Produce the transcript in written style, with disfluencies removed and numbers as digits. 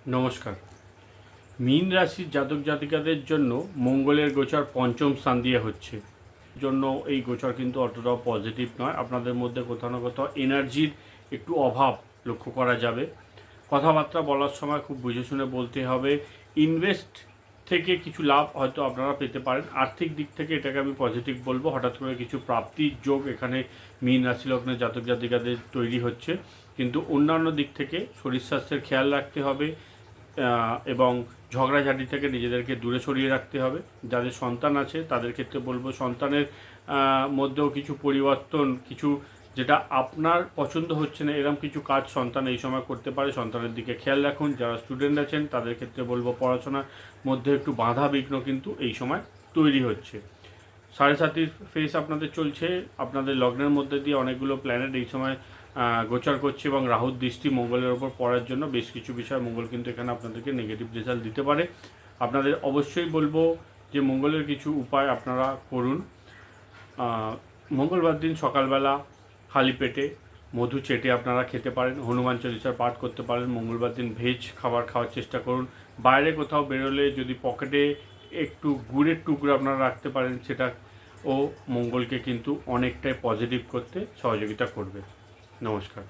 নমস্কার। মীন রাশির জাতক জাতিকাদের জন্য মঙ্গলের গোচর পঞ্চম স্থান দিয়ে হচ্ছে জন্য এই গোচর কিন্তু অতটাও পজিটিভ নয়। আপনাদের মধ্যে কোথাও না কোথাও এনার্জির একটু অভাব লক্ষ্য করা যাবে। কথাবার্তা বলার সময় খুব বুঝে শুনে বলতে হবে। ইনভেস্ট থেকে কিছু লাভ হয়তো আপনারা পেতে পারেন। আর্থিক দিক থেকে এটাকে আমি পজিটিভ বলবো। হঠাৎ করে কিছু প্রাপ্তির যোগ এখানে মীন রাশি লগ্নের জাতক জাতিকাদের তৈরি হচ্ছে, কিন্তু অন্যান্য দিক থেকে শরীর স্বাস্থ্যের খেয়াল রাখতে হবে এবং ঝগড়াঝাটি থেকে নিজেদেরকে দূরে সরিয়ে রাখতে হবে। যাদের সন্তান আছে তাদের ক্ষেত্রে বলবো সন্তানের মধ্যেও কিছু পরিবর্তন, কিছু যেটা আপনার পছন্দ হচ্ছে না এরকম কিছু কাজ সন্তান এই সময় করতে পারে। সন্তানের দিকে খেয়াল রাখুন। যারা স্টুডেন্ট আছেন তাদের ক্ষেত্রে বলবো পড়াশোনার মধ্যে একটু বাধা বিঘ্ন কিন্তু এই সময় তৈরি হচ্ছে। 7.5 ফেস আপনাদের চলছে। আপনাদের লগ্নের মধ্যে দিয়ে অনেকগুলো প্ল্যানেট এই সময় গোচর করছে এবং রাহুর দৃষ্টি মঙ্গলের ওপর পড়ার জন্য বেশ কিছু বিষয় মঙ্গল কিন্তু এখানে আপনাদেরকে নেগেটিভ রেজাল্ট দিতে পারে। আপনাদের অবশ্যই বলবো যে মঙ্গলের কিছু উপায় আপনারা করুন। মঙ্গলবার দিন সকালবেলা খালি পেটে মধু চেটে আপনারা খেতে পারেন, হনুমান চল্লিশার পাঠ করতে পারেন। মঙ্গলবার দিন ভেজ খাবার খাওয়ার চেষ্টা করুন। বাইরে কোথাও বেরোলে যদি পকেটে একটু গুড়ের টুকরো আপনারা রাখতে পারেন, সেটা ও মঙ্গলকে কিন্তু অনেকটাই পজিটিভ করতে সহযোগিতা করবে। নমস্কার।